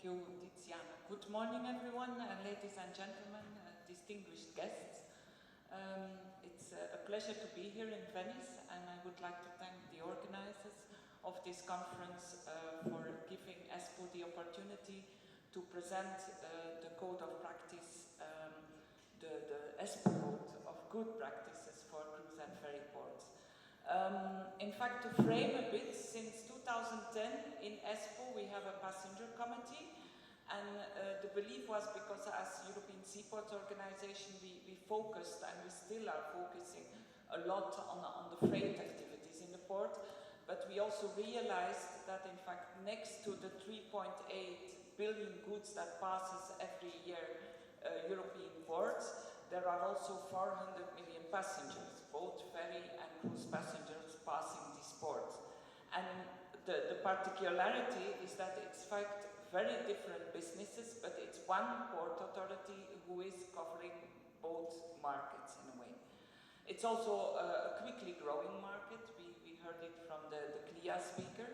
Thank you, Tiziana. Good morning, everyone, ladies and gentlemen, distinguished guests. It's a pleasure to be here in Venice, and I would like to thank the organizers of this conference for giving ESPO the opportunity to present the code of practice, the ESPO code of good practices for cruise and ferry ports. In fact, to frame a bit, since 2010 in ESPO we have a passenger committee, and the belief was because as European Seaports Organization we focused, and we still are focusing a lot on the freight activities in the port, but we also realized that in fact next to the 3.8 billion goods that passes every year European ports, there are also 400 million passengers, both ferry and cruise passengers passing these ports. And the particularity is that it's in fact very different businesses, but it's one port authority who is covering both markets in a way. It's also a quickly growing market. We heard it from the CLIA speaker.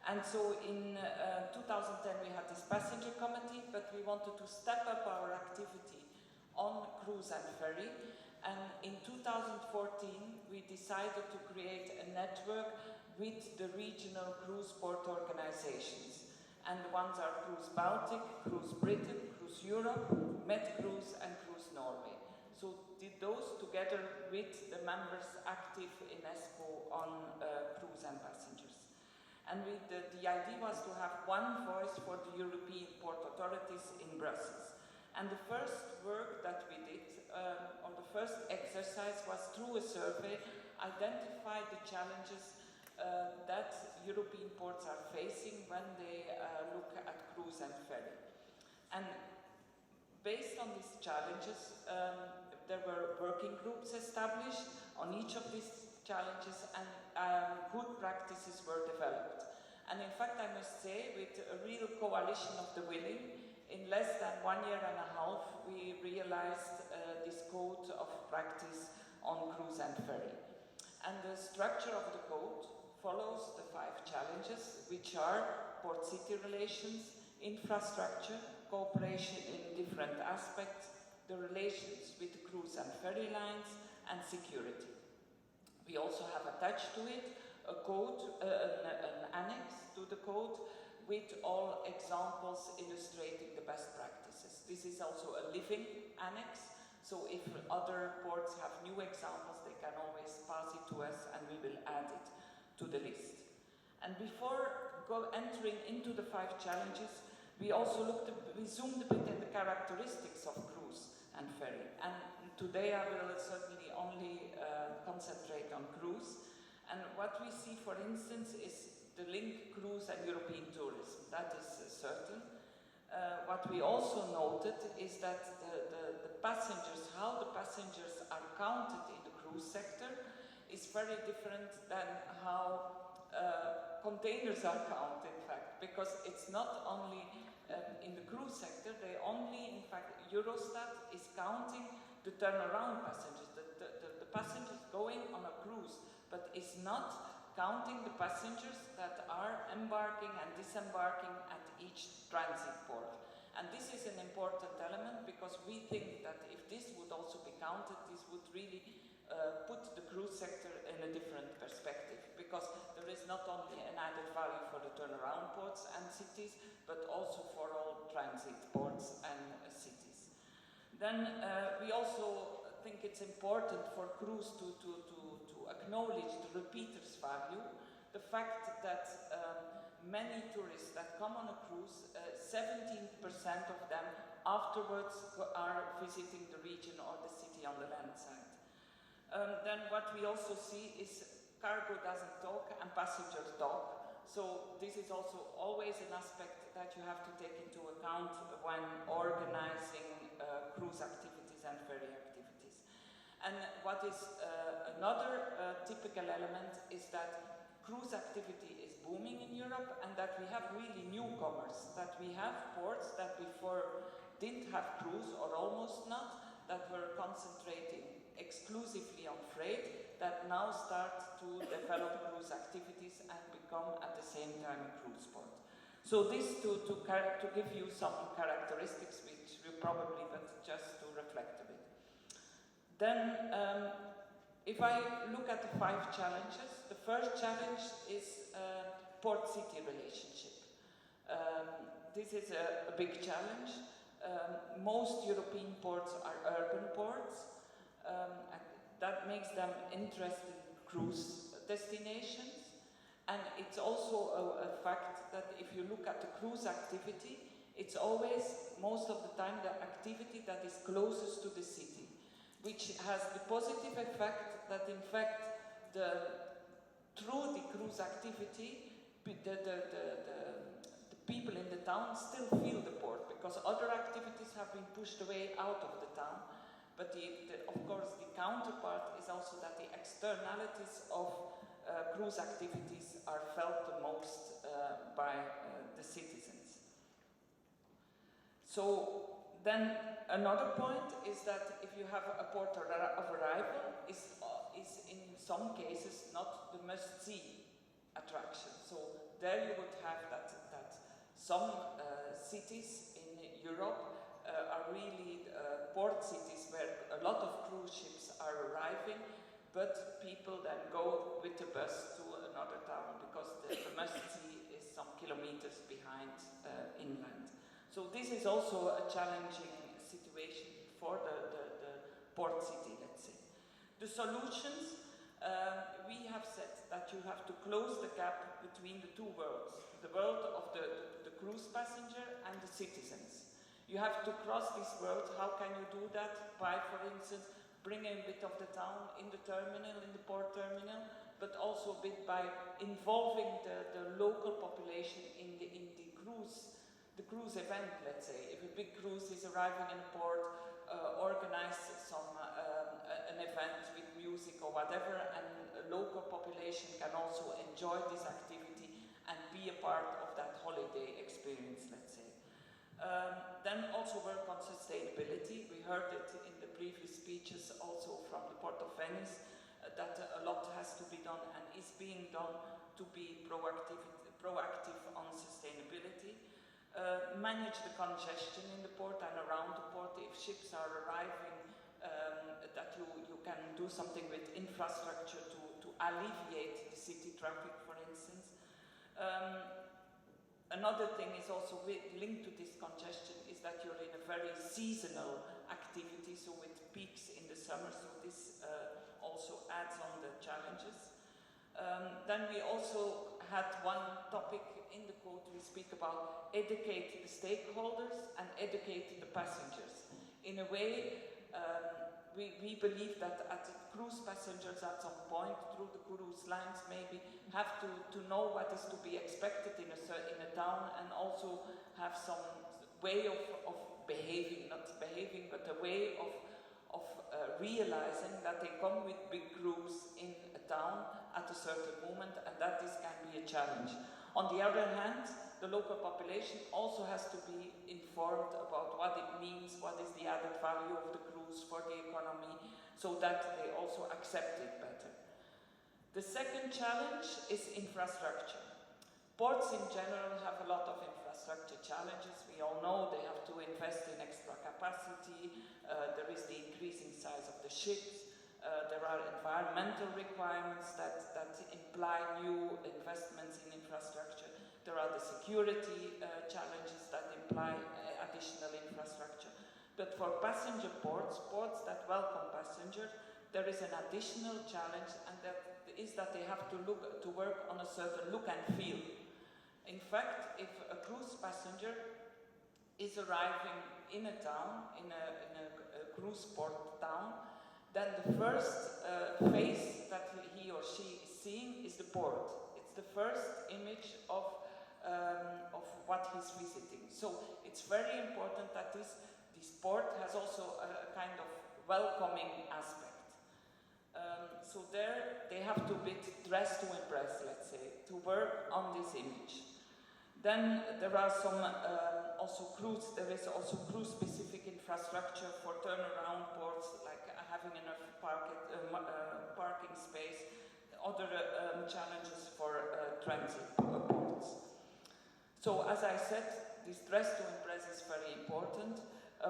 And so in 2010 we had this passenger committee, but we wanted to step up our activity on cruise and ferry, and in 2014 we decided to create a network with the regional cruise port organizations, and the ones are Cruise Baltic, Cruise Britain, Cruise Europe, Med Cruise and Cruise Norway. So did those together with the members active in ESPO on cruise and passengers. And the idea was to have one voice for the European port authorities in Brussels. And the first work that we did, or the first exercise, was through a survey, identify the challenges that European ports are facing when they look at cruise and ferry. And based on these challenges, there were working groups established on each of these challenges, and good practices were developed. And in fact, I must say, with a real coalition of the willing, in less than 1 year and a half, we realized this code of practice on cruise and ferry. And the structure of the code follows the 5 challenges, which are port-city relations, infrastructure, cooperation in different aspects, the relations with cruise and ferry lines, and security. We also have attached to it a code, an annex to the code, with all examples illustrating the best practices. This is also a living annex, so if other ports have new examples, they can always pass it to us and we will add it to the list. And before entering into the 5 challenges, we also we zoomed a bit in the characteristics of cruise and ferry. And today I will certainly only concentrate on cruise. And what we see, for instance, is the link cruise and European tourism. That is certain. What we also noted is that the passengers, how the passengers are counted in the cruise sector, is very different than how containers are counted, in fact, because it's not only in the cruise sector, they only, in fact, Eurostat is counting the turnaround passengers, the passengers going on a cruise, but is not counting the passengers that are embarking and disembarking at each transit port. And this is an important element, because we think that if this would also be counted, this would really put the cruise sector in a different perspective, because there is not only an added value for the turnaround ports and cities, but also for all transit ports and cities. Then we also think it's important for cruise to acknowledge the repeaters value, the fact that many tourists that come on a cruise, 17% of them afterwards are visiting the region or the city on the land side. Then what we also see is cargo doesn't talk and passengers talk. So this is also always an aspect that you have to take into account when organizing cruise activities and ferry activities. And what is another typical element is that cruise activity is booming in Europe, and that we have really newcomers, that we have ports that before didn't have cruise or almost not, that were concentrating exclusively on freight, that now start to develop cruise activities and become at the same time a cruise port. So this to give you some characteristics which you probably, but just to reflect a bit. Then, if I look at the 5 challenges, the first challenge is port-city relationship. This is a big challenge. Most European ports are urban ports, and that makes them interesting cruise destinations. And it's also a fact that if you look at the cruise activity, it's always, most of the time, the activity that is closest to the city, which has the positive effect that, in fact, through the cruise activity, the people in the town still feel the port, because other activities have been pushed away out of the town. But of course, the counterpart is also that the externalities of cruise activities are felt the most by the citizens. So then another point is that if you have a port of arrival, is in some cases not the must-see attraction. So there you would have that some cities in Europe are really port cities where a lot of cruise ships are arriving, but people then go with the bus to another town because the must-see is some kilometers behind inland. So this is also a challenging situation for the port city, let's say. The solutions, we have said that you have to close the gap between the two worlds, the world of the cruise passenger and the citizens. You have to cross this world. How can you do that? By, for instance, bringing a bit of the town in the terminal, in the port terminal, but also a bit by involving the local population in the cruise event, let's say. If a big cruise is arriving in a port, organize an event with music or whatever, and a local population can also enjoy this activity and be a part of that holiday experience, let's say. Then also work on sustainability. We heard it in the previous speeches also from the Port of Venice, that a lot has to be done and is being done to be proactive on sustainability. Manage the congestion in the port and around the port. If ships are arriving, that you can do something with infrastructure to alleviate the city traffic, for instance. Another thing is also linked to this congestion is that you're in a very seasonal activity, so with peaks in the summer, so this also adds on the challenges. Then we also had one topic in the quote, we speak about educate the stakeholders and educate the passengers. In a way, we believe that cruise passengers at some point through the cruise lines maybe have to know what is to be expected in a town, and also have some way of behaving, not behaving, but a way of realizing that they come with big groups in a town at a certain moment, and that this can be a challenge. On the other hand, the local population also has to be informed about what it means, what is the added value of the cruise for the economy, so that they also accept it better. The second challenge is infrastructure. Ports in general have a lot of infrastructure challenges. We all know they have to invest in extra capacity, there is the increasing size of the ships, there are environmental requirements that imply new investments in infrastructure. There are the security challenges that imply additional infrastructure. But for passenger ports that welcome passengers, there is an additional challenge, and that is that they have to work on a certain look and feel. In fact, if a cruise passenger is arriving in a town, in a cruise port town, then the first face that he or she is seeing is the port. It's the first image of what he's visiting. So it's very important that this port has also a kind of welcoming aspect. So there they have to be dressed to impress, let's say, to work on this image. Then there are some there is also cruise-specific infrastructure for turnaround ports, like having enough parking space, other challenges for transit ports. So as I said, this dress to impress is very important.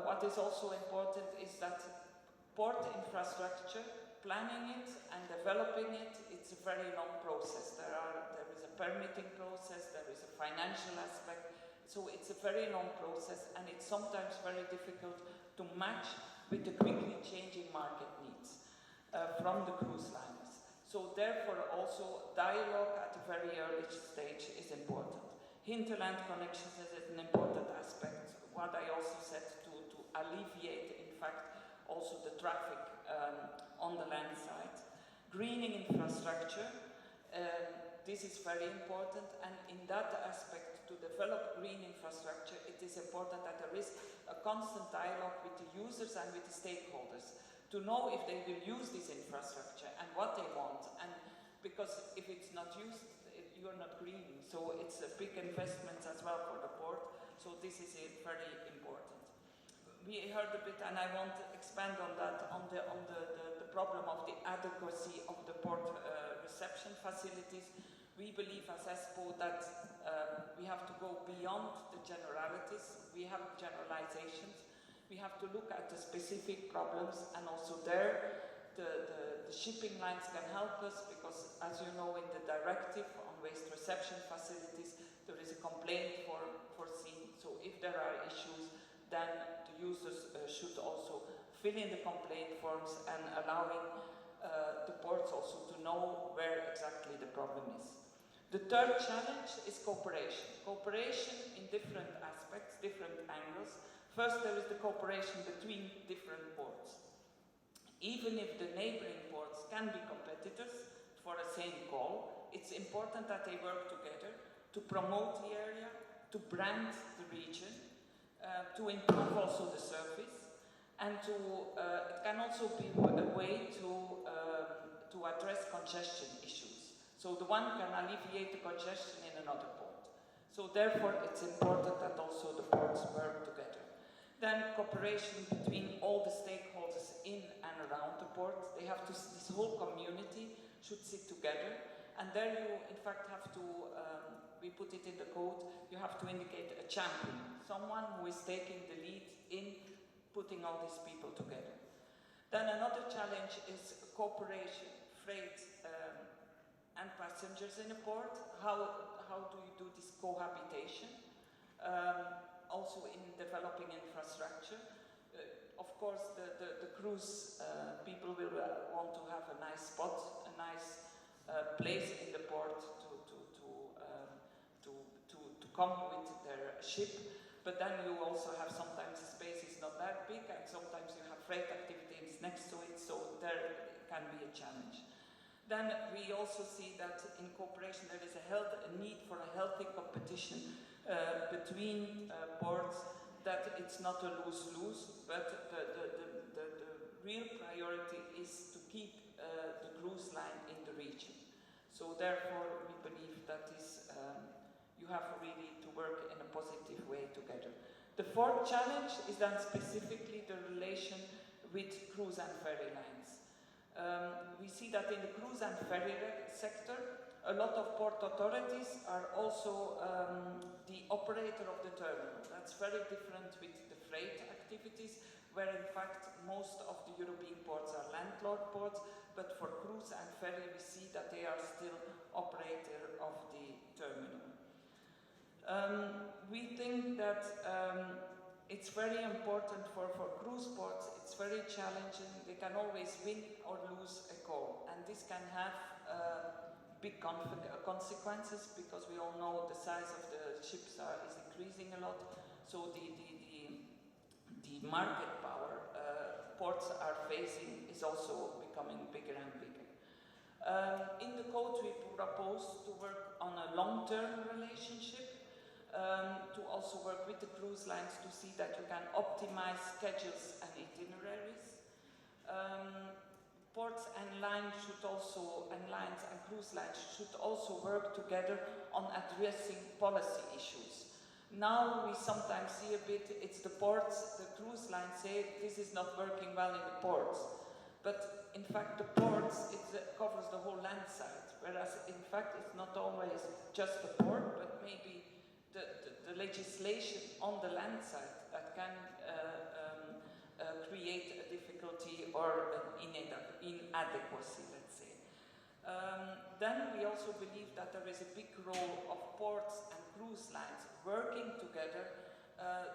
What is also important is that port infrastructure, planning it and developing it, it's a very long process. There is a permitting process, there is a financial aspect, so it's a very long process, and it's sometimes very difficult to match with the quickly changing market needs from the cruise liners. So therefore also dialogue at a very early stage is important. Hinterland connections is an important aspect. What I also said to alleviate, in fact, also the traffic on the land side. Greening infrastructure, this is very important, and in that aspect, to develop green infrastructure, it is important that there is a constant dialogue with the users and with the stakeholders to know if they will use this infrastructure and what they want, and because if it's not used, you're not greening, so it's a big investment as well for the port, so this is very important. We heard a bit, and I want to expand on that, on the problem of the adequacy of the port reception facilities. We believe as ESPO that we have to go beyond the generalities. We have generalizations. We have to look at the specific problems, and also there the shipping lines can help us, because as you know, in the directive on waste reception facilities, there is a complaint foreseen. So if there are issues, then the users should also fill in the complaint forms, and allowing the ports also to know where exactly the problem is. The third challenge is cooperation. Cooperation in different aspects, different angles. First, there is the cooperation between different ports. Even if the neighboring ports can be competitors for a same call, it's important that they work together to promote the area, to brand the region, to improve also the service, and it can also be a way to address congestion issues. So the one can alleviate the congestion in another port. So therefore it's important that also the ports work together. Then cooperation between all the stakeholders in and around the port. They have to, this whole community should sit together, and there you in fact have to, we put it in the code, you have to indicate a champion, someone who is taking the lead in putting all these people together. Then another challenge is cooperation, freight and passengers in a port. How do you do this cohabitation? Also in developing infrastructure. Of course, the cruise people will want to have a nice spot, a nice place in the port to come with their ship, but then you also have sometimes the space is not that big, and sometimes you have freight activities next to it, so there can be a challenge. Then we also see that in cooperation there is a need for a healthy competition between ports, that it's not a lose-lose, but the real priority is to keep the cruise line in the region. So therefore we believe that is, you have really to work in a positive way together. The fourth challenge is then specifically the relation with cruise and ferry lines. We see that in the cruise and ferry sector, a lot of port authorities are also the operator of the terminal. That's very different with the freight activities, where in fact most of the European ports are landlord ports, but for cruise and ferry we see that they are still operator of the terminal. We think that it's very important for cruise ports, it's very challenging, they can always win or lose a call, and this can have big consequences, because we all know the size of the ships is increasing a lot, so the market power ports are facing is also becoming bigger and bigger. In the code we propose to work on a long-term relationship, to also work with the cruise lines to see that you can optimize schedules and itineraries. Ports and lines and cruise lines should also work together on addressing policy issues. Now we sometimes see a bit, it's the ports, the cruise lines say this is not working well in the ports. But in fact the ports, it covers the whole land side, whereas in fact it's not always just the port, but maybe the the legislation on the land side that can create a difficulty or an inadequacy, let's say. Then we also believe that there is a big role of ports and cruise lines working together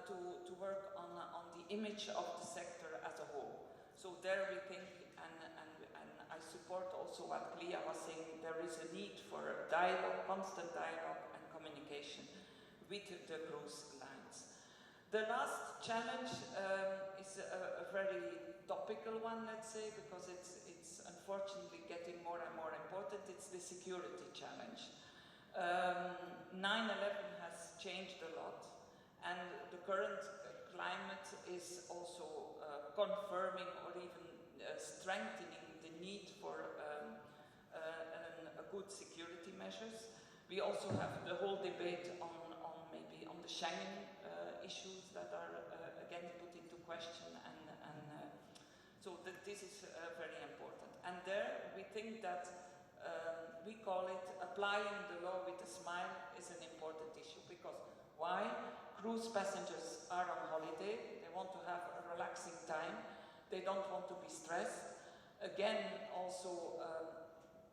to work on the image of the sector as a whole. So there we think, and I support also what Clea was saying, there is a need for dialogue, constant dialogue and communication with the cruise lines. The last challenge is a very topical one, let's say, because it's unfortunately getting more and more important. It's the security challenge. 9/11 has changed a lot, and the current climate is also confirming or even strengthening the need for a good security measures. We also have the whole debate on maybe on the Schengen issues that are again put into question, and so that this is very important. And there we think that we call it applying the law with a smile is an important issue, because why? Cruise passengers are on holiday, they want to have a relaxing time, they don't want to be stressed. Again, also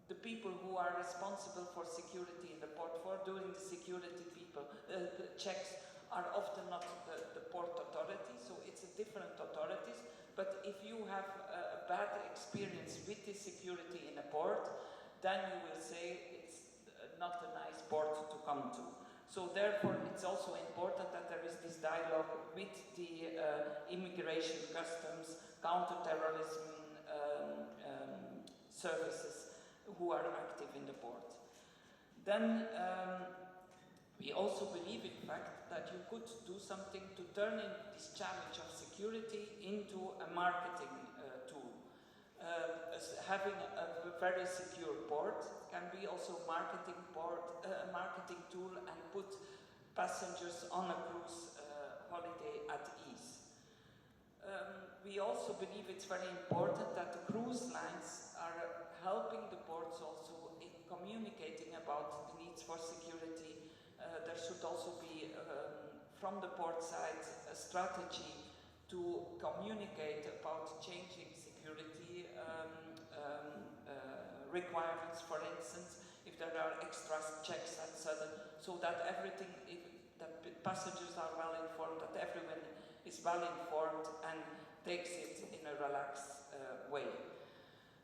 the people who are responsible for security in the port, for doing the security the checks, are often not the port authority, so it's a different authorities. But if you have a bad experience with the security in a port, then you will say it's not a nice port to come to. So therefore, it's also important that there is this dialogue with the immigration, customs, counter-terrorism services who are active in the port. Then we also believe, in fact, that you could do something to turn in this challenge of security into a marketing tool. Having a very secure port can be also a marketing tool, and put passengers on a cruise holiday at ease. We also believe it's very important that the cruise lines are helping the ports also in communicating about the needs for security. There should also be, from the port side, a strategy to communicate about changing security requirements, for instance, if there are extra checks and sudden, so that everything, that passengers are well informed, that everyone is well informed and takes it in a relaxed way.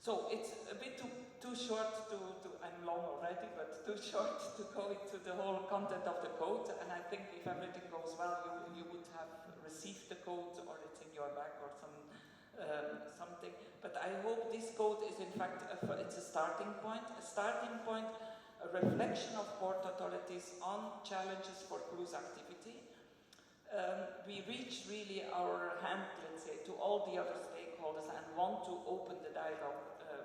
So it's a bit too short to I'm long already, but too short to go into the whole content of the code. And I think if everything goes well, you would have received the code, or it's in your bag or something. But I hope this code is in fact, it's a starting point, a reflection of port authorities on challenges for cruise activity. We reach really our hand, let's say, to all the other stakeholders and want to open the dialogue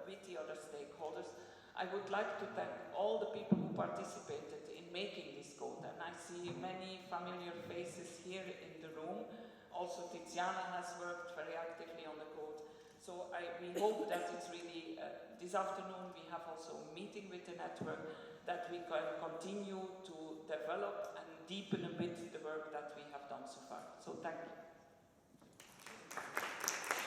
with the other stakeholders. I would like to thank all the people who participated in making this code, and I see many familiar faces here in the room. Also, Tiziana has worked very actively on the code. So we hope that it's really, this afternoon we have also a meeting with the network, that we can continue to develop and deepen a bit the work that we have done so far. So thank you.